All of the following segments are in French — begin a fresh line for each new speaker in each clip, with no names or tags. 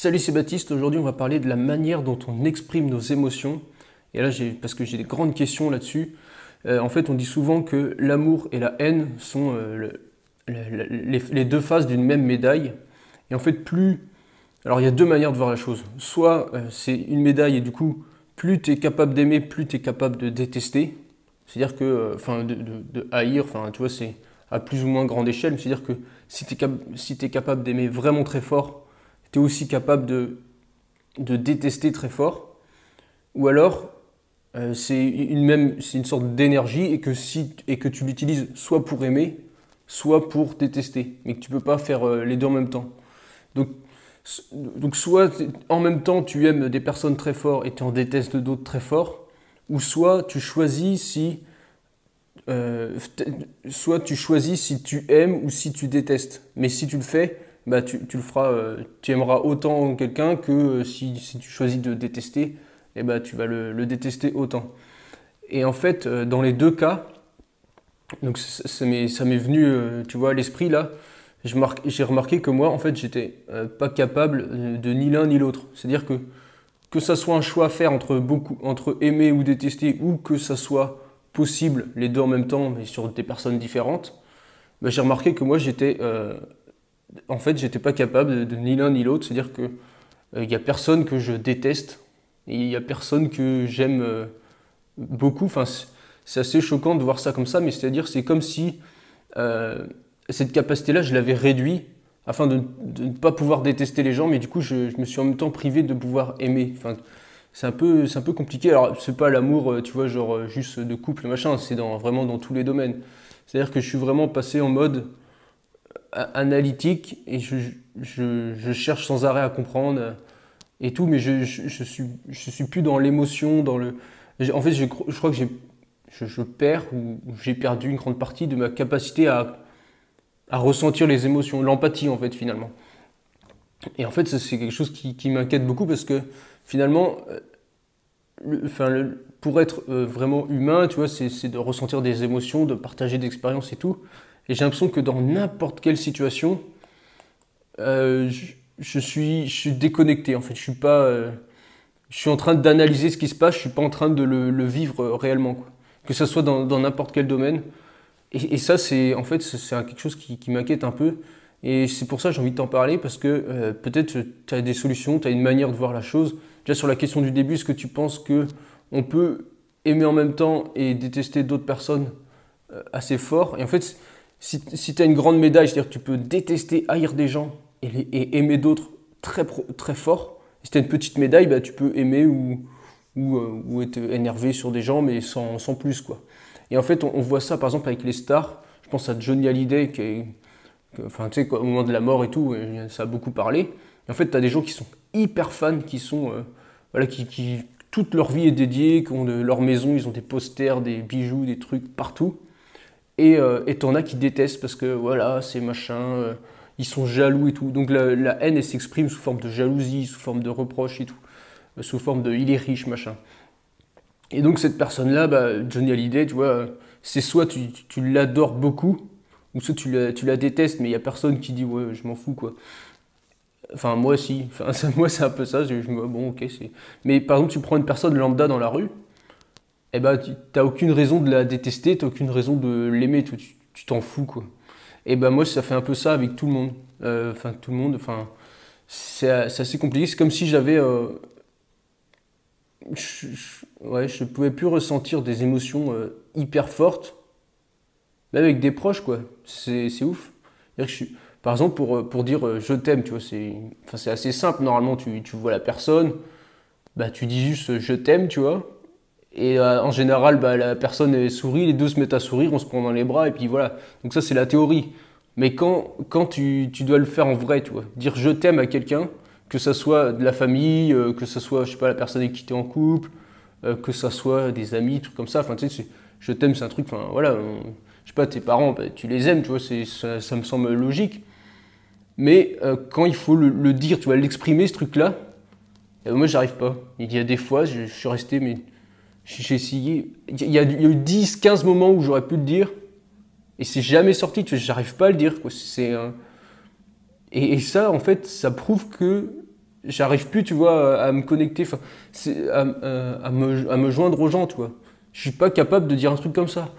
Salut, c'est Baptiste. Aujourd'hui, on va parler de la manière dont on exprime nos émotions. Et là, parce que j'ai des grandes questions là-dessus. En fait, on dit souvent que l'amour et la haine sont les deux faces d'une même médaille. Et en fait, alors, il y a deux manières de voir la chose. Soit c'est une médaille et du coup, plus tu es capable d'aimer, plus tu es capable de détester. C'est-à-dire que, enfin, de haïr, enfin, tu vois, c'est à plus ou moins grande échelle. C'est-à-dire que si tu es capable d'aimer vraiment très fort, tu es aussi capable de détester très fort. Ou alors, c'est une sorte d'énergie et que tu l'utilises soit pour aimer, soit pour détester. Mais que tu ne peux pas faire les deux en même temps. Donc, donc soit en même temps tu aimes des personnes très fort et tu en détestes d'autres très fort, ou soit tu choisis euh, soit tu choisis si tu aimes ou si tu détestes. Mais si tu le fais, bah tu le feras, tu aimeras autant quelqu'un que si tu choisis de détester, et bah tu vas le détester autant. Et en fait, dans les deux cas, donc ça m'est venu, tu vois, à l'esprit là. J'ai remarqué que moi, en fait, j'étais pas capable de ni l'un ni l'autre. C'est-à-dire que ça soit un choix à faire entre aimer ou détester, ou que ça soit possible les deux en même temps, mais sur des personnes différentes, bah, j'ai remarqué que moi, en fait, j'étais pas capable de ni l'un ni l'autre. C'est-à-dire que il y a personne que je déteste et il y a personne que j'aime beaucoup. Enfin, c'est assez choquant de voir ça comme ça, mais c'est comme si euh, cette capacité-là, je l'avais réduit afin de ne pas pouvoir détester les gens, mais du coup, je me suis en même temps privé de pouvoir aimer. Enfin, c'est un peu compliqué. Alors, c'est pas l'amour, tu vois, genre juste de couple, machin, c'est vraiment dans tous les domaines. C'est-à-dire que je suis vraiment passé en mode analytique et je cherche sans arrêt à comprendre et tout, mais je suis plus dans l'émotion, dans le. En fait, je crois que je perds ou j'ai perdu une grande partie de ma capacité à ressentir les émotions, l'empathie en fait finalement. Et en fait, ça, c'est quelque chose qui m'inquiète beaucoup parce que finalement, pour être vraiment humain, tu vois, c'est de ressentir des émotions, de partager des expériences et tout. Et j'ai l'impression que dans n'importe quelle situation, je suis déconnecté en fait. Je suis en train d'analyser ce qui se passe, je suis pas en train de le vivre réellement, quoi. Que ce soit dans n'importe quel domaine. Et ça, c'est en fait, c'est quelque chose qui m'inquiète un peu. Et c'est pour ça que j'ai envie de t'en parler, parce que peut-être tu as des solutions, tu as une manière de voir la chose. Déjà sur la question du début, est-ce que tu penses que on peut aimer en même temps et détester d'autres personnes assez fort? Et en fait, si tu as une grande médaille, c'est-à-dire que tu peux détester, haïr des gens et aimer d'autres très fort. Et si tu as une petite médaille, bah, tu peux aimer ou être énervé sur des gens, mais sans plus, quoi. Et en fait, on voit ça par exemple avec les stars. Je pense à Johnny Hallyday, enfin, tu sais, au moment de la mort et tout, ça a beaucoup parlé. Et en fait, tu as des gens qui sont hyper fans, voilà, toute leur vie est dédiée, qui ont de leur maison, ils ont des posters, des bijoux, des trucs partout. Et t'en as qui détestent parce que voilà, c'est machin, ils sont jaloux et tout. Donc la haine, elle s'exprime sous forme de jalousie, sous forme de reproche et tout, sous forme de il est riche, machin. Et donc cette personne-là, bah, Johnny Hallyday, tu vois, c'est soit tu l'adores beaucoup, ou soit tu la détestes, mais il n'y a personne qui dit ouais, je m'en fous, quoi. Enfin, moi, si. Enfin, moi, c'est un peu ça. Je me dis, bon, ok, c'est. Mais par exemple, tu prends une personne lambda dans la rue, eh ben, tu n'as aucune raison de la détester, tu n'as aucune raison de l'aimer, tu t'en fous, quoi. Et ben, moi, ça fait un peu ça avec tout le monde. Enfin, tout le monde, enfin, c'est assez compliqué. C'est comme si j'avais. Ouais, je pouvais plus ressentir des émotions hyper fortes, même avec des proches, quoi. C'est ouf. C'est-à-dire que par exemple, pour dire je t'aime, tu vois, enfin, c'est assez simple. Normalement, tu vois la personne, bah, tu dis juste je t'aime, tu vois. Et en général, bah, la personne elle sourit, les deux se mettent à sourire, on se prend dans les bras, et puis voilà. Donc ça, c'est la théorie. Mais quand tu dois le faire en vrai, tu vois, dire je t'aime à quelqu'un, que ça soit de la famille, que ça soit, je sais pas, la personne avec qui tu es en couple, que ça soit des amis, trucs comme ça, enfin, tu sais, je t'aime, c'est un truc, enfin, voilà, je sais pas, tes parents, bah, tu les aimes, tu vois, ça me semble logique. Mais quand il faut le dire, tu vas l'exprimer, ce truc-là, moi, j'arrive pas. Il y a des fois, je suis resté, mais j'ai essayé. Il y a eu 10, 15 moments où j'aurais pu le dire. Et c'est jamais sorti. J'arrive pas à le dire, quoi. Et ça, en fait, ça prouve que j'arrive plus, tu vois, à me connecter, enfin, à me joindre aux gens, tu vois. Je suis pas capable de dire un truc comme ça.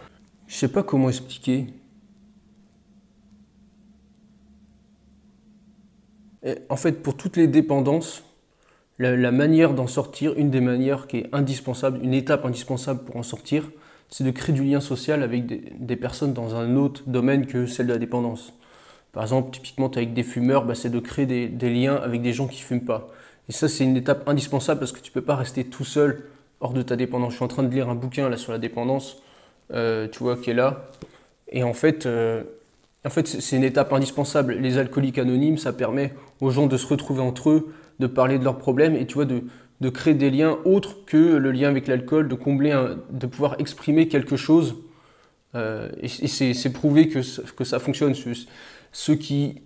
Je sais pas comment expliquer. Et en fait, pour toutes les dépendances, la manière d'en sortir, une des manières qui est indispensable, une étape indispensable pour en sortir, c'est de créer du lien social avec des personnes dans un autre domaine que celle de la dépendance. Par exemple, typiquement, tu es avec des fumeurs, bah, c'est de créer des liens avec des gens qui ne fument pas. Et ça, c'est une étape indispensable parce que tu ne peux pas rester tout seul hors de ta dépendance. Je suis en train de lire un bouquin là sur la dépendance, tu vois, qui est là. Et en fait, c'est une étape indispensable. Les alcooliques anonymes, ça permet aux gens de se retrouver entre eux, de parler de leurs problèmes et tu vois, de créer des liens autres que le lien avec l'alcool, de combler, de pouvoir exprimer quelque chose. Et c'est prouvé que ça fonctionne. Ceux qui,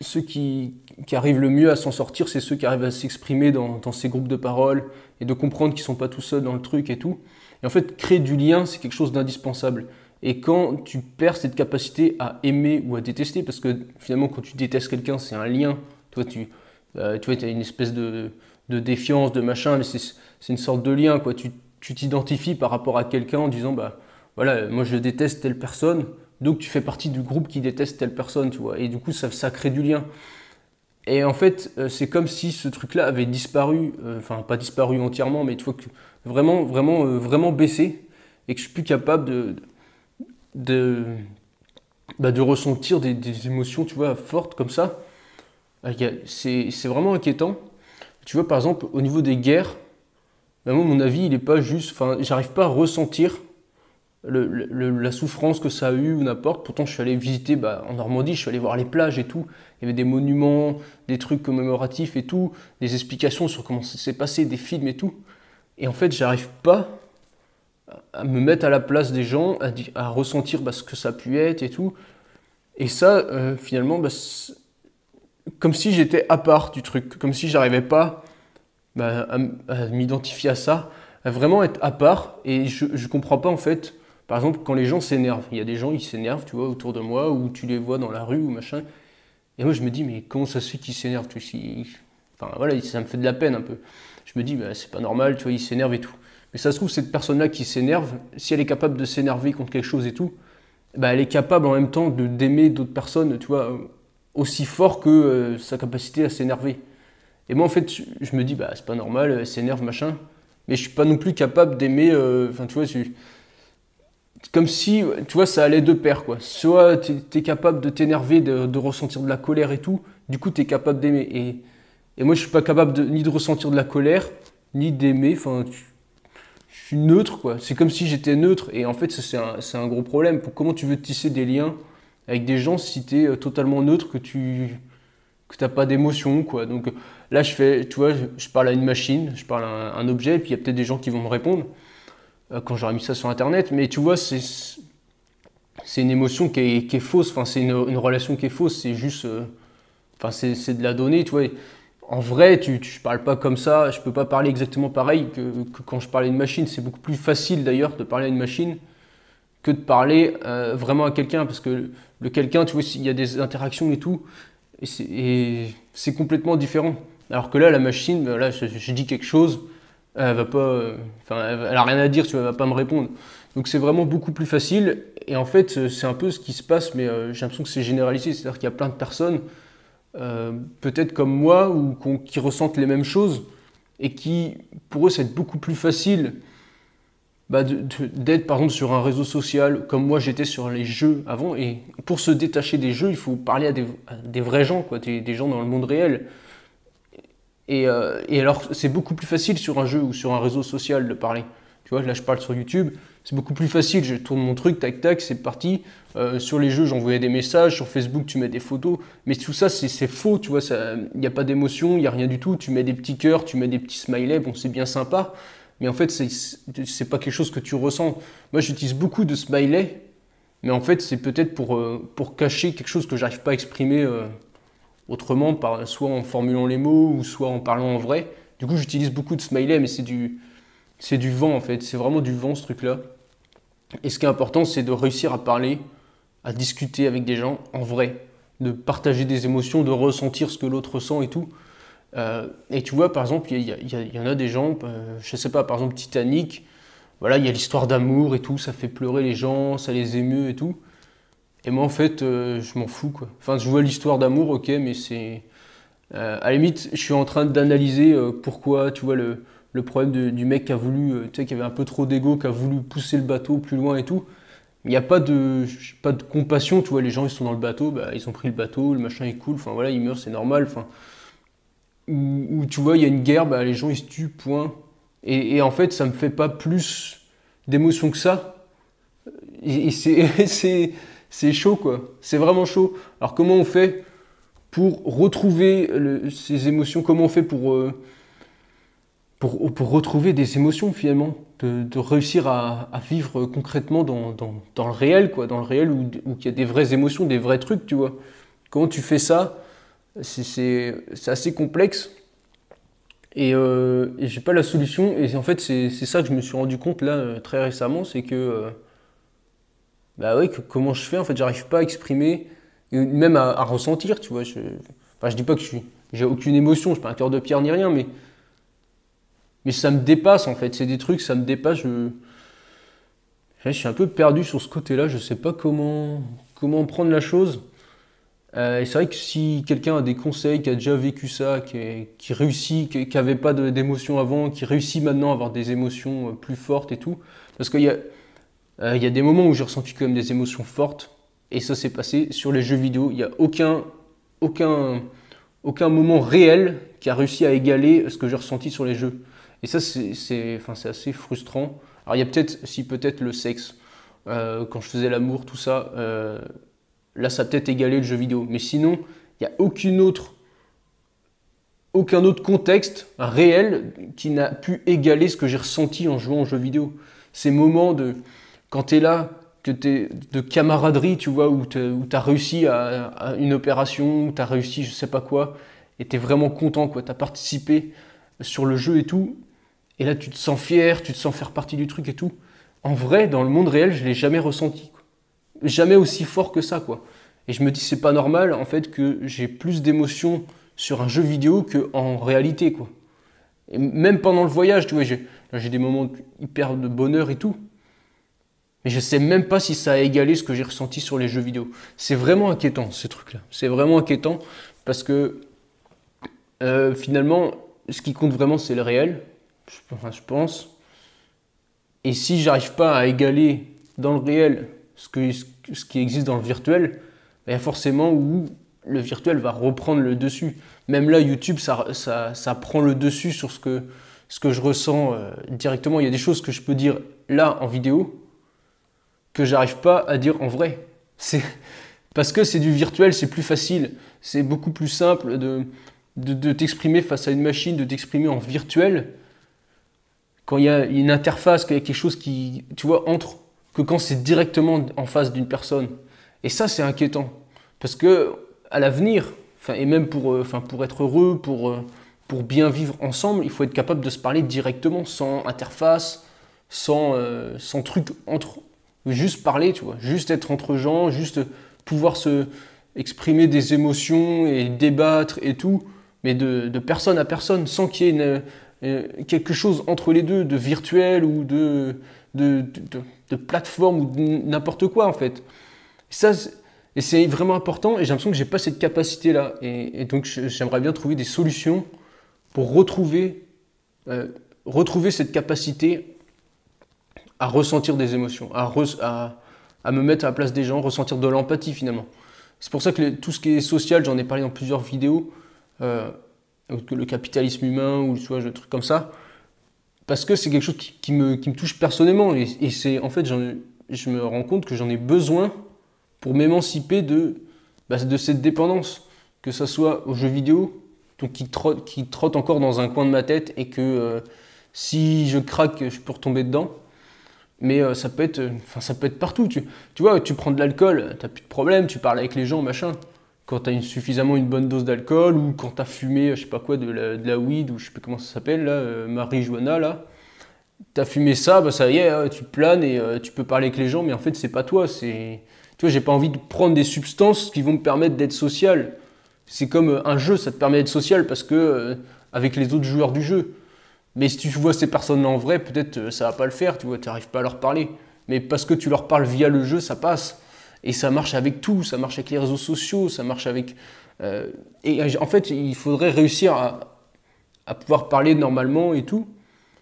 ceux qui arrivent le mieux à s'en sortir, c'est ceux qui arrivent à s'exprimer dans ces groupes de parole et de comprendre qu'ils ne sont pas tout seuls dans le truc et tout. Et en fait, créer du lien, c'est quelque chose d'indispensable. Et quand tu perds cette capacité à aimer ou à détester, parce que finalement, quand tu détestes quelqu'un, c'est un lien. Toi, tu vois, as une espèce de défiance, de machin, mais c'est une sorte de lien, quoi. Tu t'identifies par rapport à quelqu'un en disant, bah voilà, moi je déteste telle personne, donc tu fais partie du groupe qui déteste telle personne, tu vois. Et du coup, ça crée du lien. Et en fait, c'est comme si ce truc-là avait disparu, enfin pas disparu entièrement, mais tu vois, que vraiment baissé, et que je suis plus capable de, de ressentir des émotions, tu vois, fortes comme ça. C'est vraiment inquiétant. Tu vois, par exemple, au niveau des guerres, ben moi, mon avis, il est pas juste. Enfin, j'arrive pas à ressentir la souffrance que ça a eu ou n'importe. Pourtant, je suis allé visiter bah, en Normandie, je suis allé voir les plages et tout. Il y avait des monuments, des trucs commémoratifs et tout, des explications sur comment ça s'est passé, des films et tout. Et en fait, j'arrive pas à me mettre à la place des gens, à ressentir bah, ce que ça a pu être et tout. Et ça, finalement, bah, comme si j'étais à part du truc, comme si j'arrivais pas bah, à m'identifier à ça, à vraiment être à part. Et je comprends pas en fait, par exemple, quand les gens s'énervent. Il y a des gens, ils s'énervent, tu vois, autour de moi, ou tu les vois dans la rue ou machin. Et moi, je me dis, mais comment ça se fait qu'ils s'énervent, tu vois, enfin voilà, ça me fait de la peine un peu. Je me dis, bah, c'est pas normal, tu vois, ils s'énervent et tout. Mais ça se trouve, cette personne-là qui s'énerve, si elle est capable de s'énerver contre quelque chose et tout, bah, elle est capable en même temps d'aimer d'autres personnes, tu vois, aussi fort que sa capacité à s'énerver. Et moi, en fait, je me dis, bah, c'est pas normal, elle s'énerve, machin. Mais je suis pas non plus capable d'aimer. Enfin, tu vois, comme si, tu vois, ça allait de pair, quoi. Soit t'es capable de t'énerver, de ressentir de la colère et tout, du coup, t'es capable d'aimer. Et moi, je suis pas capable ni de ressentir de la colère, ni d'aimer. Enfin, je suis neutre, quoi. C'est comme si j'étais neutre. Et en fait, ça, c'est un gros problème. Comment tu veux tisser des liens avec des gens si t'es totalement neutre, que t'as pas d'émotion, quoi. Donc là, tu vois, je parle à une machine, je parle à un objet, et puis il y a peut-être des gens qui vont me répondre quand j'aurai mis ça sur Internet. Mais tu vois, c'est une émotion qui est fausse. Enfin, c'est une relation qui est fausse. C'est juste, enfin, c'est de la donnée, tu vois. En vrai, tu parles pas comme ça. Je peux pas parler exactement pareil que quand je parlais à une machine. C'est beaucoup plus facile d'ailleurs de parler à une machine que de parler vraiment à quelqu'un, parce que le quelqu'un, tu vois, il y a des interactions et tout. Et c'est complètement différent. Alors que là, la machine, ben là, je dis quelque chose, elle va pas, enfin, elle a rien à dire, tu vois, elle va pas me répondre. Donc c'est vraiment beaucoup plus facile. Et en fait, c'est un peu ce qui se passe, mais j'ai l'impression que c'est généralisé. C'est-à-dire qu'il y a plein de personnes, peut-être comme moi, ou qui ressentent les mêmes choses, et qui, pour eux, c'est beaucoup plus facile bah, d'être par exemple sur un réseau social comme moi j'étais sur les jeux avant. Et pour se détacher des jeux, il faut parler à des vrais gens, quoi, des gens dans le monde réel. Et alors c'est beaucoup plus facile sur un jeu ou sur un réseau social de parler. Tu vois, là je parle sur YouTube, c'est beaucoup plus facile, je tourne mon truc, tac tac, c'est parti. Sur les jeux, j'envoyais des messages, sur Facebook tu mets des photos, mais tout ça c'est faux, tu vois, il n'y a pas d'émotion, il n'y a rien du tout, tu mets des petits cœurs, tu mets des petits smileys, bon c'est bien sympa, mais en fait c'est pas quelque chose que tu ressens. Moi j'utilise beaucoup de smileys, mais en fait c'est peut-être pour cacher quelque chose que j'arrive pas à exprimer autrement, soit en formulant les mots ou soit en parlant en vrai. Du coup j'utilise beaucoup de smileys, mais c'est du vent en fait, c'est vraiment du vent ce truc-là. Et ce qui est important, c'est de réussir à parler, à discuter avec des gens en vrai, de partager des émotions, de ressentir ce que l'autre ressent et tout. Et tu vois, par exemple, il y en a des gens, je sais pas, par exemple Titanic, voilà, il y a l'histoire d'amour et tout, ça fait pleurer les gens, ça les émeut et tout. Et moi, en fait, je m'en fous, quoi. Enfin, je vois l'histoire d'amour, ok, mais c'est... à la limite, je suis en train d'analyser pourquoi, tu vois, le problème du mec qui a voulu, tu sais, qui avait un peu trop d'ego, qui a voulu pousser le bateau plus loin et tout. Il n'y a pas de compassion, tu vois, les gens, ils sont dans le bateau, bah, ils ont pris le bateau, le machin, il coule, enfin, voilà, ils meurent, c'est normal, enfin... Ou tu vois, il y a une guerre, bah, les gens, ils se tuent, point. Et en fait, ça me fait pas plus d'émotion que ça. Et c'est chaud, quoi. C'est vraiment chaud. Alors, comment on fait pour retrouver ces émotions? Comment on fait pour retrouver des émotions, finalement? De réussir à vivre concrètement dans le réel, quoi. Dans le réel où il y a des vraies émotions, des vrais trucs, tu vois. Comment tu fais ça? C'est assez complexe. Et j'ai pas la solution. Et en fait, c'est ça que je me suis rendu compte là très récemment, c'est que bah ouais, comment je fais en fait, j'arrive pas à exprimer, et même à ressentir, tu vois. Enfin, je dis pas que j'ai aucune émotion, je suis pas un cœur de pierre ni rien, mais ça me dépasse en fait. C'est des trucs, ça me dépasse. Je suis un peu perdu sur ce côté-là. Je sais pas comment prendre la chose. Et c'est vrai que si quelqu'un a des conseils, qui a déjà vécu ça, qui réussit, qui n'avait pas d'émotions avant, qui réussit maintenant à avoir des émotions plus fortes et tout, parce il y a des moments où j'ai ressenti quand même des émotions fortes, et ça s'est passé sur les jeux vidéo. Il n'y a aucun, aucun moment réel qui a réussi à égaler ce que j'ai ressenti sur les jeux. Et ça, enfin, c'est assez frustrant. Alors il y a peut-être le sexe, quand je faisais l'amour, tout ça. Là, ça a peut-être égalé le jeu vidéo. Mais sinon, il n'y a aucun autre contexte réel qui n'a pu égaler ce que j'ai ressenti en jouant aux jeux vidéo. Ces moments quand tu es là, que t'es de camaraderie, tu vois, où tu as réussi à une opération, où tu as réussi je sais pas quoi, et tu es vraiment content, quoi. Tu as participé sur le jeu et tout. Et là, tu te sens fier, tu te sens faire partie du truc et tout. En vrai, dans le monde réel, je ne l'ai jamais ressenti, quoi. Jamais aussi fort que ça, quoi. Et je me dis, c'est pas normal, en fait, que j'ai plus d'émotions sur un jeu vidéo qu'en réalité, quoi. Et même pendant le voyage, tu vois, j'ai des moments hyper de bonheur et tout. Mais je sais même pas si ça a égalé ce que j'ai ressenti sur les jeux vidéo. C'est vraiment inquiétant, ces trucs-là. C'est vraiment inquiétant parce que finalement, ce qui compte vraiment, c'est le réel, je pense. Et si j'arrive pas à égaler dans le réel ce qui existe dans le virtuel, il y a forcément où le virtuel va reprendre le dessus. Même là, YouTube, ça prend le dessus sur ce que je ressens directement. Il y a des choses que je peux dire là en vidéo que j'arrive pas à dire en vrai. Parce que c'est du virtuel, c'est plus facile. C'est beaucoup plus simple de t'exprimer face à une machine, de t'exprimer en virtuel quand il y a une interface, qu'il y a quelque chose qui, tu vois, entre, que quand c'est directement en face d'une personne. Et ça, c'est inquiétant. Parce que à l'avenir, et même pour être heureux, pour bien vivre ensemble, il faut être capable de se parler directement, sans interface, sans truc entre. Juste parler, tu vois, juste être entre gens, juste pouvoir se exprimer des émotions et débattre et tout, mais de personne à personne, sans qu'il y ait quelque chose entre les deux, de virtuel ou de plateforme ou de n'importe quoi en fait. Et c'est vraiment important et j'ai l'impression que j'ai pas cette capacité-là. Et donc j'aimerais bien trouver des solutions pour retrouver cette capacité à ressentir des émotions, à me mettre à la place des gens, ressentir de l'empathie finalement. C'est pour ça que tout ce qui est social, j'en ai parlé dans plusieurs vidéos, le capitalisme humain ou tu vois, des trucs comme ça, parce que c'est quelque chose qui me touche personnellement et c'est en fait je me rends compte que j'en ai besoin pour m'émanciper de cette dépendance, que ce soit aux jeux vidéo, donc qui trotte encore dans un coin de ma tête et que si je craque, je peux retomber dedans. Mais ça peut être partout. Tu vois, tu prends de l'alcool, t'as plus de problème, tu parles avec les gens, machin. Quand t'as suffisamment une bonne dose d'alcool ou quand t'as fumé, je sais pas quoi, de la weed ou je sais pas comment ça s'appelle, là, marijuana, là. T'as fumé ça, bah ça y est, tu planes et tu peux parler avec les gens, mais en fait, c'est pas toi. Tu vois, j'ai pas envie de prendre des substances qui vont me permettre d'être social. c'est comme un jeu, ça te permet d'être social parce que avec les autres joueurs du jeu. Mais si tu vois ces personnes-là en vrai, peut-être ça va pas le faire, tu vois, tu n'arrives pas à leur parler. Mais parce que tu leur parles via le jeu, ça passe. Et ça marche avec tout, ça marche avec les réseaux sociaux, ça marche avec... et en fait, il faudrait réussir à pouvoir parler normalement et tout,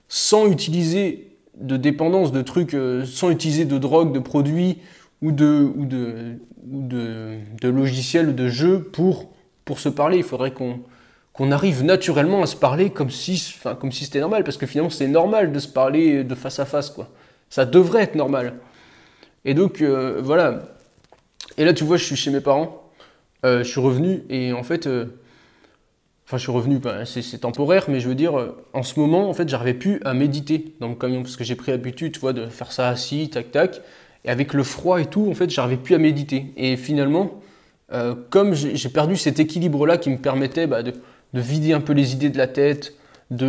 sans utiliser de dépendance, de trucs, sans utiliser de drogue, de produits ou de logiciels, de jeux pour se parler. Il faudrait qu'on arrive naturellement à se parler comme si c'était normal, parce que finalement c'est normal de se parler de face à face, quoi. Ça devrait être normal. Et donc voilà. Et là tu vois, je suis chez mes parents, je suis revenu et en fait, enfin je suis revenu, c'est temporaire, mais je veux dire, en ce moment en fait j'arrivais plus à méditer dans le camion parce que j'ai pris l'habitude, tu vois, de faire ça assis, tac tac, et avec le froid et tout, en fait j'arrivais plus à méditer. Et finalement, comme j'ai perdu cet équilibre-là qui me permettait de vider un peu les idées de la tête, tu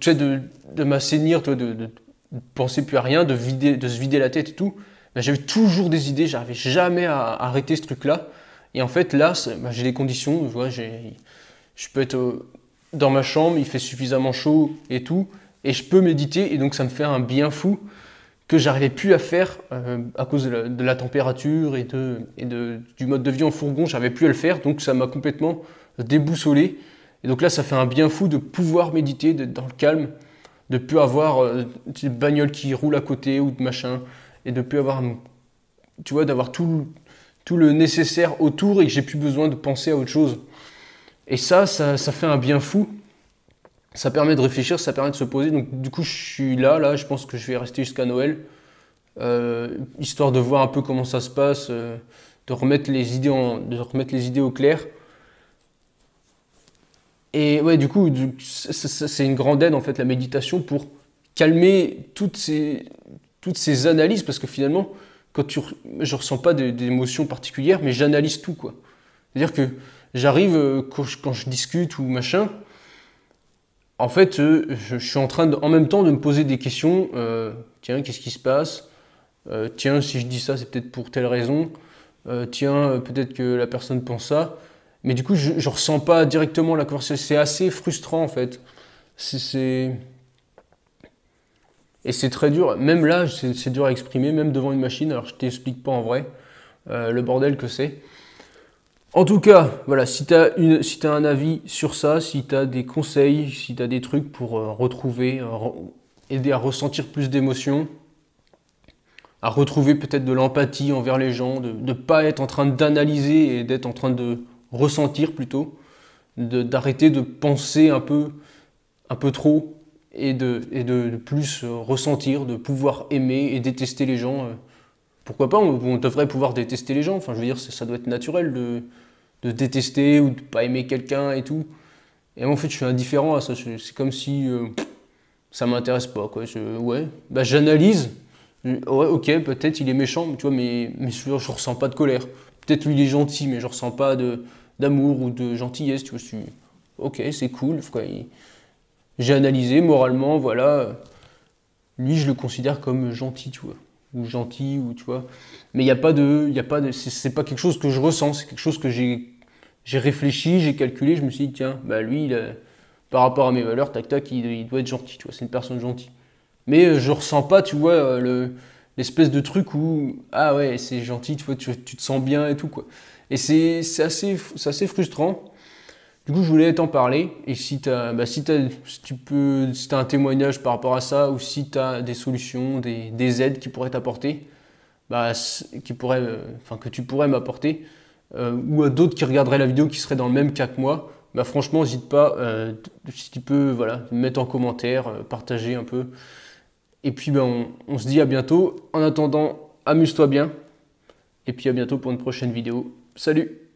sais, de m'assainir, de penser plus à rien, de se vider la tête et tout, j'avais toujours des idées, j'arrivais jamais à arrêter ce truc-là. Et en fait, là, j'ai des conditions, tu vois, je peux être dans ma chambre, il fait suffisamment chaud et tout, et je peux méditer, et donc ça me fait un bien fou que j'arrivais plus à faire à cause de la température et du mode de vie en fourgon, j'arrivais plus à le faire, donc ça m'a complètement déboussolé. Et donc là, ça fait un bien fou de pouvoir méditer, d'être dans le calme, de plus avoir des bagnoles qui roulent à côté ou de machin, et de plus avoir, tu vois, d'avoir tout le nécessaire autour et que j'ai plus besoin de penser à autre chose. Et ça fait un bien fou. Ça permet de réfléchir, ça permet de se poser. Donc du coup, je suis là, je pense que je vais rester jusqu'à Noël, histoire de voir un peu comment ça se passe, de remettre les idées au clair. Et ouais, du coup, c'est une grande aide en fait la méditation pour calmer toutes ces analyses, parce que finalement, je ressens pas d'émotions particulières, mais j'analyse tout, quoi. C'est-à-dire que j'arrive quand je discute ou machin. En fait, je suis en train en même temps de me poser des questions. Tiens, qu'est-ce qui se passe? Tiens, si je dis ça, c'est peut-être pour telle raison. Tiens, peut-être que la personne pense ça. Mais du coup, je ne ressens pas directement la conversation. C'est assez frustrant, en fait. Et c'est très dur. Même là, c'est dur à exprimer, même devant une machine. Alors, je ne t'explique pas en vrai le bordel que c'est. En tout cas, voilà, si tu as un avis sur ça, si tu as des conseils, si tu as des trucs pour retrouver, aider à ressentir plus d'émotions, à retrouver peut-être de l'empathie envers les gens, de ne pas être en train d'analyser et d'être en train de ressentir plutôt, d'arrêter de penser un peu trop et de plus ressentir, de pouvoir aimer et détester les gens. Pourquoi pas, on devrait pouvoir détester les gens, enfin je veux dire, ça doit être naturel de détester ou de pas aimer quelqu'un et tout. Et moi en fait je suis indifférent à ça, c'est comme si ça m'intéresse pas, quoi. Ouais, j'analyse, ouais ok, peut-être il est méchant, tu vois, mais je ressens pas de colère. Peut-être lui il est gentil, mais je ressens pas d'amour ou de gentillesse, tu vois, ok, c'est cool, quoi. J'ai analysé moralement, voilà, lui je le considère comme gentil, tu vois, ou gentil, ou tu vois, mais il y a pas de, c'est pas quelque chose que je ressens, c'est quelque chose que j'ai réfléchi, j'ai calculé, je me suis dit tiens, lui, par rapport à mes valeurs, tac tac, il doit être gentil, tu vois, c'est une personne gentille. Mais je ressens pas, tu vois, l'espèce de truc où ah ouais, c'est gentil, tu vois, tu te sens bien et tout, quoi. Et c'est assez frustrant. Du coup, je voulais t'en parler. Et si tu as un témoignage par rapport à ça, ou si tu as des solutions, des aides qui pourraient t'apporter, que tu pourrais m'apporter, ou à d'autres qui regarderaient la vidéo qui seraient dans le même cas que moi, franchement, n'hésite pas, si tu peux, voilà, me mettre en commentaire, partager un peu. Et puis, on se dit à bientôt. En attendant, amuse-toi bien. Et puis à bientôt pour une prochaine vidéo. Salut!